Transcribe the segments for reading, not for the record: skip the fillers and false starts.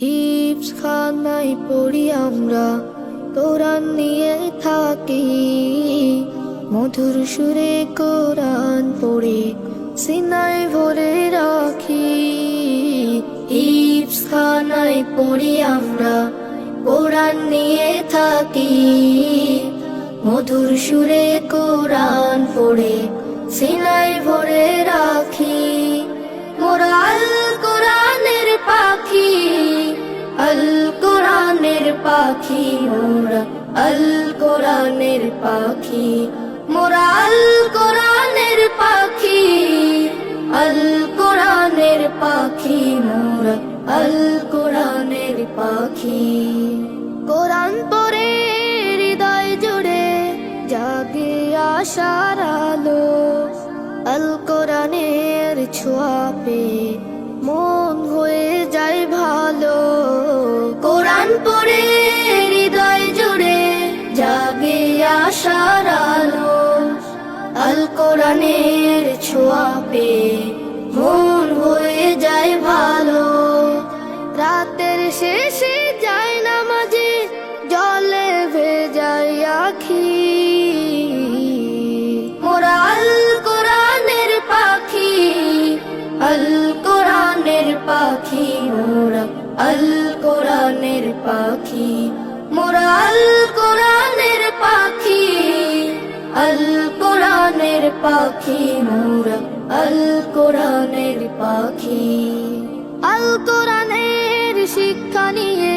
হিফজখানায় পড়ি আমরা, কোরআন নিয়ে থাকি। মধুর সুরে কোরআন পড়ে সিনায় ভরে রাখি। হিফজখানায় পড়ি আমরা, কোরআন নিয়ে থাকি। মধুর সুরে কোরআন পড়ে সিনায় ভরে রাখি। মোরা আল কোরআনের পাখি, আল কোরআনের পাখি মোরা, আল কোরআনের পাখি মোরা, আল কোরআনের পাখি, আল কোরআনের পাখি মোরা, আল কোরআনের পাখি। কোরআন পড়ে হৃদয় জুড়ে জাগে আশার আলো, আল কোরআনের ছোঁয়া পেয়ে মন হয়ে যায় ভালো। কোরআন পড়ে হৃদয় জুড়ে জাগে আশার আলো, আল কোরআনের ছোঁয়া পেয়ে মন হয়ে যায় ভালো। রাতের শেষে যায় নামাজে জলে ভেজায় আখি। মোরা আল কোরআনের পাখি, আল কোরআনের পাখি মোরা, আল কোরআনের পাখি মোরা, আল কোরআনের পাখি, আল কোরআনের পাখি মোরা, আল কোরআনের পাখি। আল কোরআনের শিক্ষা নিয়ে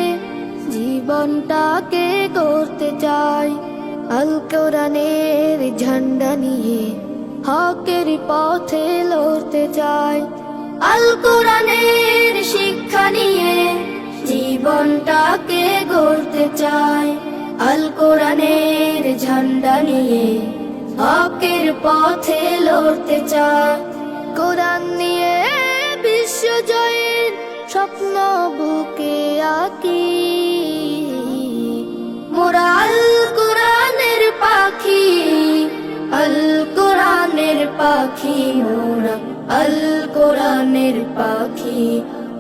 জীবনটাকে গড়তে চাই, আল কোরআনের ঝান্ডা নিয়ে হকের পথে লড়তে চাই। আল কোরআনের শিক্ষা নিয়ে জীবনটাকে গড়তে চাই, আল কোরআনের ঝান্ডা নিয়ে হকের পথে লড়তে চাই। কোরআন নিয়ে বিশ্ব জয়ের স্বপ্ন বুকে আঁকি। মোরা আল কোরআনের পাখি, আল কোরআনের পাখি মোরা, আল কোরআনের পাখি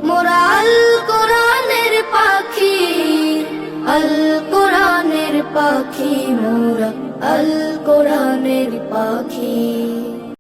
মোরা, আল কোরআনের পাখি, আল কোরআনের পাখি মোরা, আল কোরআনের পাখি।